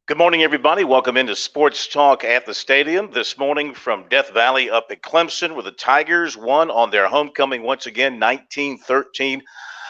Good morning, everybody. Welcome into Sports Talk at the Stadium this morning from Death Valley up at Clemson, where the Tigers won on their homecoming once again, 19-13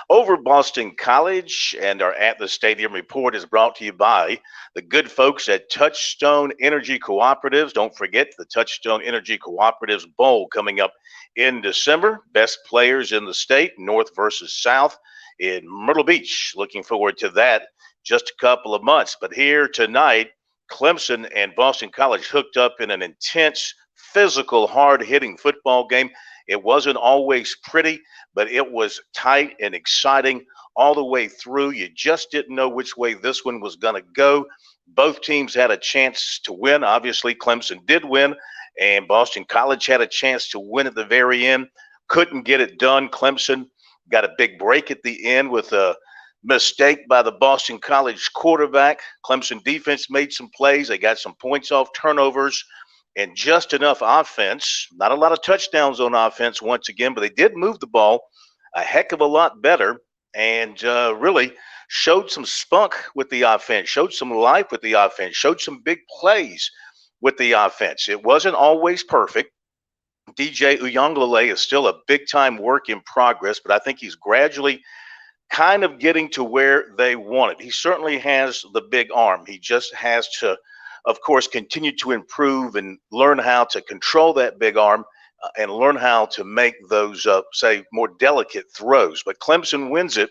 over Boston College. And our At the Stadium report is brought to you by the good folks at Touchstone Energy Cooperatives. Don't forget the Touchstone Energy Cooperatives Bowl coming up in December. Best players in the state, North versus South in Myrtle Beach. Looking forward to that. Just a couple of months. But here tonight, Clemson and Boston College hooked up in an intense, physical, hard-hitting football game. It wasn't always pretty, but it was tight and exciting all the way through. You just didn't know which way this one was going to go. Both teams had a chance to win. Obviously, Clemson did win, and Boston College had a chance to win at the very end. Couldn't get it done. Clemson got a big break at the end with a mistake by the Boston College quarterback. Clemson defense made some plays. They got some points off turnovers and just enough offense. Not a lot of touchdowns on offense once again, but they did move the ball a heck of a lot better and really showed some spunk with the offense, showed some life with the offense, showed some big plays with the offense. It wasn't always perfect. DJ Uyangalele is still a big-time work in progress, but I think he's gradually kind of getting to where they want it. He certainly has the big arm. He just has to, of course, continue to improve and learn how to control that big arm and learn how to make those, say, more delicate throws. But Clemson wins it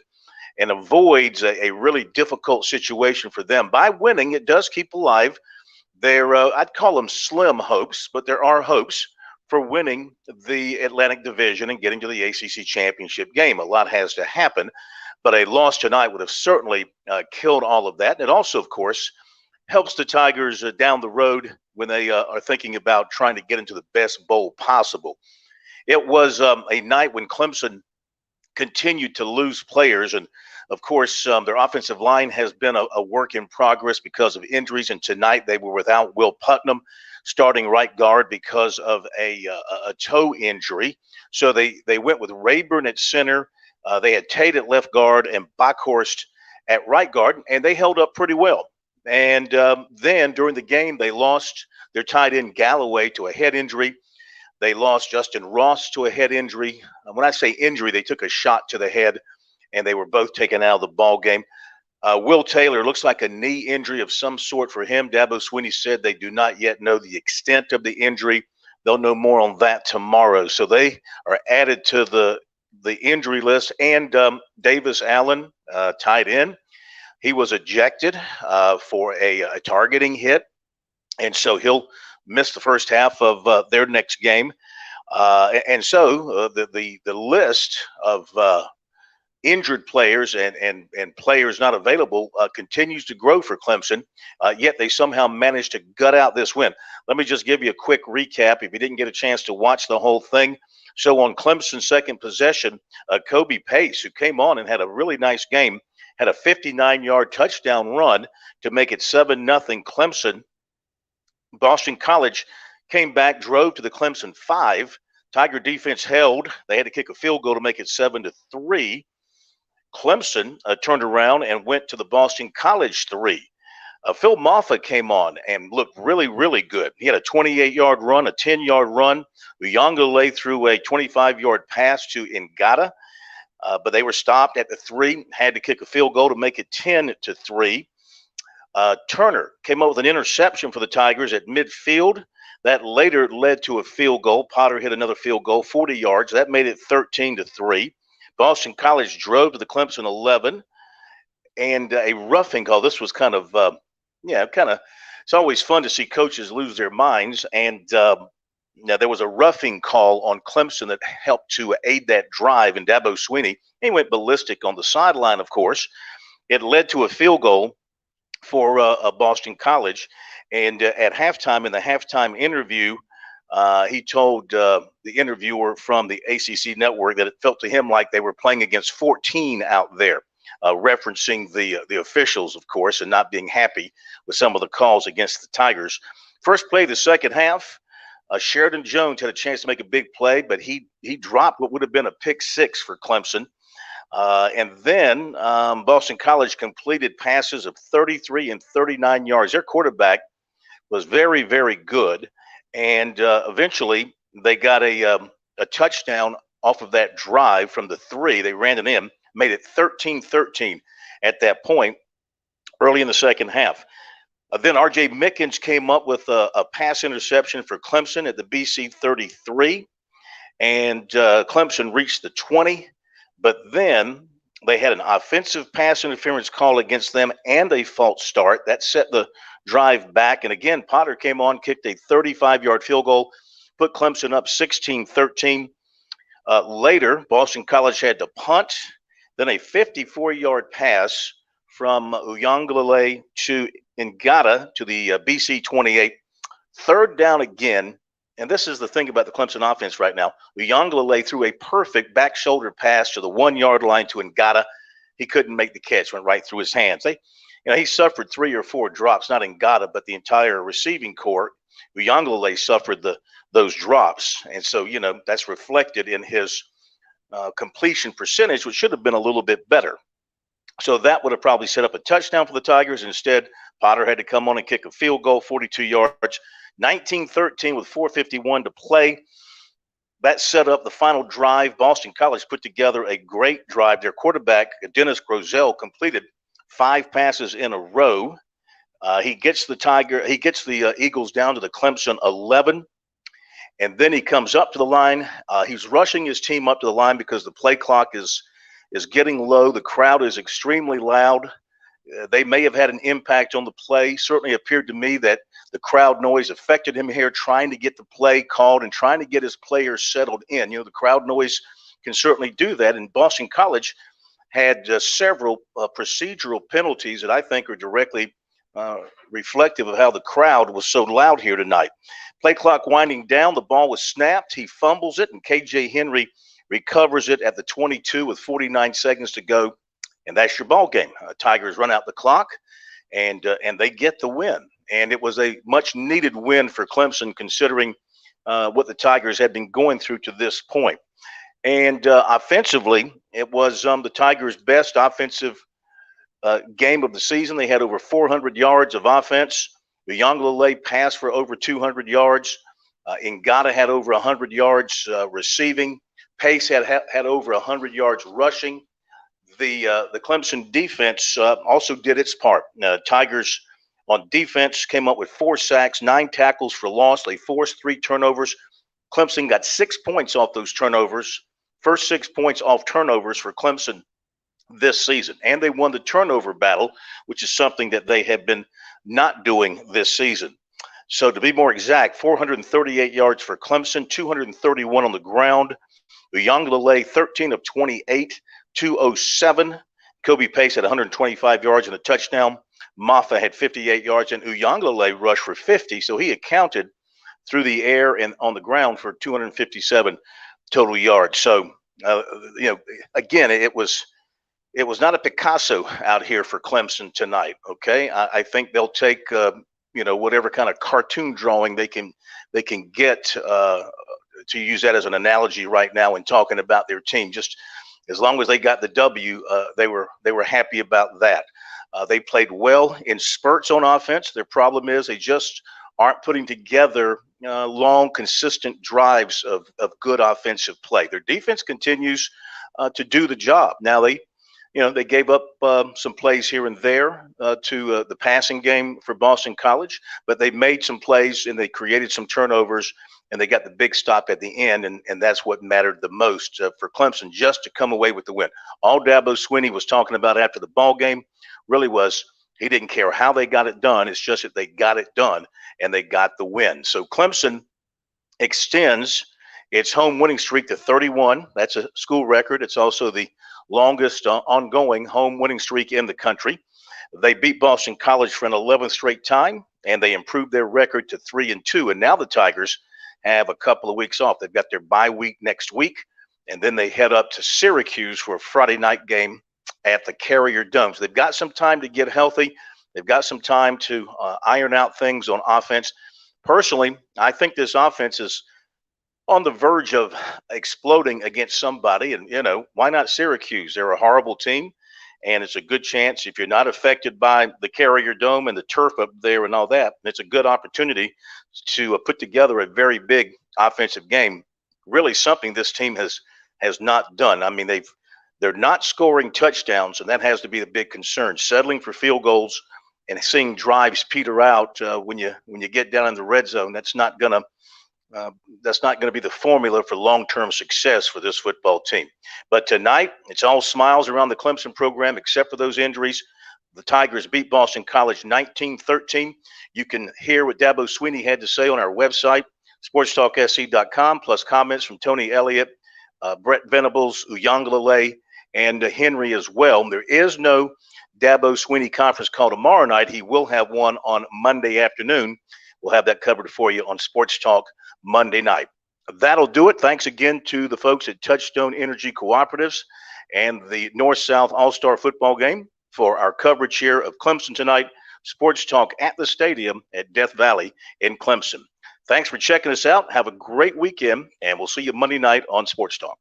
and avoids a really difficult situation for them. By winning, it does keep alive their, I'd call them slim hopes, but there are hopes for winning the Atlantic Division and getting to the ACC championship game. A lot has to happen. But a loss tonight would have certainly killed all of that. And it also, of course, helps the Tigers down the road when they are thinking about trying to get into the best bowl possible. It was a night when Clemson continued to lose players. And, of course, their offensive line has been a work in progress because of injuries. And tonight they were without Will Putnam, starting right guard because of a toe injury. So they went with Rayburn at center. They had Tate at left guard and Bockhorst at right guard, and they held up pretty well. And then during the game, they lost their tight end Galloway to a head injury. They lost Justin Ross to a head injury. When I say injury, they took a shot to the head, and they were both taken out of the ball game. Will Taylor looks like a knee injury of some sort for him. Dabo Swinney said they do not yet know the extent of the injury. They'll know more on that tomorrow. So they are added to the injury list. And Davis Allen, tight end, he was ejected for a targeting hit, and so he'll miss the first half of their next game. And so the list of injured players and players not available continues to grow for Clemson, yet they somehow managed to gut out this win. Let me just give you a quick recap if you didn't get a chance to watch the whole thing. So on Clemson's second possession, Kobe Pace, who came on and had a really nice game, had a 59-yard touchdown run to make it 7-0 Clemson. Boston College came back, drove to the Clemson 5. Tiger defense held. They had to kick a field goal to make it 7-3. Clemson turned around and went to the Boston College 3. Phil Maffa came on and looked really, really good. He had a 28-yard run, a 10-yard run. Uyongalele threw a 25-yard pass to Ngata, but they were stopped at the 3, had to kick a field goal to make it 10-3. Turner came up with an interception for the Tigers at midfield. That later led to a field goal. Potter hit another field goal, 40 yards. That made it 13-3. Boston College drove to the Clemson 11. And a roughing call. This was kind of it's always fun to see coaches lose their minds. And now there was a roughing call on Clemson that helped to aid that drive. And Dabo Swinney, he went ballistic on the sideline, of course. It led to a field goal for Boston College. And at halftime, in the halftime interview, he told the interviewer from the ACC network that it felt to him like they were playing against 14 out there. Referencing the officials, of course, and not being happy with some of the calls against the Tigers. First play of the second half, Sheridan Jones had a chance to make a big play, but he dropped what would have been a pick six for Clemson. And then Boston College completed passes of 33 and 39 yards. Their quarterback was very, very good. And eventually they got a touchdown off of that drive from the three. They ran it in, made it 13-13 at that point early in the second half. Then R.J. Mickens came up with a pass interception for Clemson at the BC 33, and Clemson reached the 20. But then they had an offensive pass interference call against them and a false start. That set the drive back. And again, Potter came on, kicked a 35-yard field goal, put Clemson up 16-13. Later, Boston College had to punt, then a 54-yard pass from Uyangalele to Ngata to the BC 28. Third down again, and this is the thing about the Clemson offense right now. Uyangalele threw a perfect back shoulder pass to the 1 yard line to Ngata. He couldn't make the catch, went right through his hands. He suffered 3 or 4 drops, not Ngata, but the entire receiving corps. Uyangalele suffered those drops, and so that's reflected in his completion percentage, which should have been a little bit better. So that would have probably set up a touchdown for the Tigers. Instead, Potter had to come on and kick a field goal, 42 yards, 19-13 with 4:51 to play. That set up the final drive. Boston College put together a great drive. Their quarterback, Dennis Grosel, completed 5 passes in a row. He gets the Eagles down to the Clemson 11. And then he comes up to the line. He's rushing his team up to the line because the play clock is getting low. The crowd is extremely loud. They may have had an impact on the play. Certainly appeared to me that the crowd noise affected him here, trying to get the play called and trying to get his players settled in. The crowd noise can certainly do that. And Boston College had several procedural penalties that I think are directly reflective of how the crowd was so loud here tonight. Play clock winding down. The ball was snapped. He fumbles it, and KJ Henry recovers it at the 22 with 49 seconds to go. And that's your ball game. Tigers run out the clock, and they get the win. And it was a much-needed win for Clemson, considering what the Tigers had been going through to this point. And offensively, it was the Tigers' best offensive game of the season. They had over 400 yards of offense. Uyangalele passed for over 200 yards. Ngata had over 100 yards receiving. Pace had over 100 yards rushing. The Clemson defense also did its part. Tigers on defense came up with 4 sacks, 9 tackles for loss. They forced 3 turnovers. Clemson got 6 points off those turnovers. First 6 points off turnovers for Clemson this season. And they won the turnover battle, which is something that they have been not doing this season. So to be more exact, 438 yards for Clemson, 231 on the ground. Uyangalele, 13 of 28, 207. Kobe Pace had 125 yards and a touchdown. Maffa had 58 yards, and Uyangalele rushed for 50. So he accounted through the air and on the ground for 257 total yards. So, again, it was not a Picasso out here for Clemson tonight. Okay, I think they'll take whatever kind of cartoon drawing they can get to use that as an analogy right now in talking about their team. Just as long as they got the W, they were happy about that. They played well in spurts on offense. Their problem is they just aren't putting together long, consistent drives of good offensive play. Their defense continues to do the job. Now they gave up some plays here and there to the passing game for Boston College, but they made some plays and they created some turnovers, and they got the big stop at the end, and that's what mattered the most for Clemson, just to come away with the win. All Dabo Swinney was talking about after the ball game really was he didn't care how they got it done. It's just that they got it done, and they got the win. So Clemson extends its home winning streak to 31. That's a school record. It's also the longest ongoing home winning streak in the country. They beat Boston College for an 11th straight time, and they improved their record to 3-2. And now the Tigers have a couple of weeks off. They've got their bye week next week, and then they head up to Syracuse for a Friday night game at the Carrier Dome. So they've got some time to get healthy. They've got some time to iron out things on offense. Personally, I think this offense is on the verge of exploding against somebody. And, why not Syracuse? They're a horrible team. And it's a good chance if you're not affected by the Carrier Dome and the turf up there and all that, it's a good opportunity to put together a very big offensive game. Really, something this team has not done. I mean, they're not scoring touchdowns, and that has to be the big concern. Settling for field goals and seeing drives peter out when you get down in the red zone. Uh, that's not going to be the formula for long-term success for this football team. But tonight, it's all smiles around the Clemson program, except for those injuries. The Tigers beat Boston College 19-13. You can hear what Dabo Sweeney had to say on our website, sportstalksc.com, plus comments from Tony Elliott, Brett Venables, Uyangalale, and Henry as well. There is no Dabo Sweeney conference call tomorrow night. He will have one on Monday afternoon. We'll have that covered for you on Sports Talk Monday night. That'll do it. Thanks again to the folks at Touchstone Energy Cooperatives and the North-South All-Star Football Game for our coverage here of Clemson tonight. Sports Talk at the stadium at Death Valley in Clemson. Thanks for checking us out. Have a great weekend, and we'll see you Monday night on Sports Talk.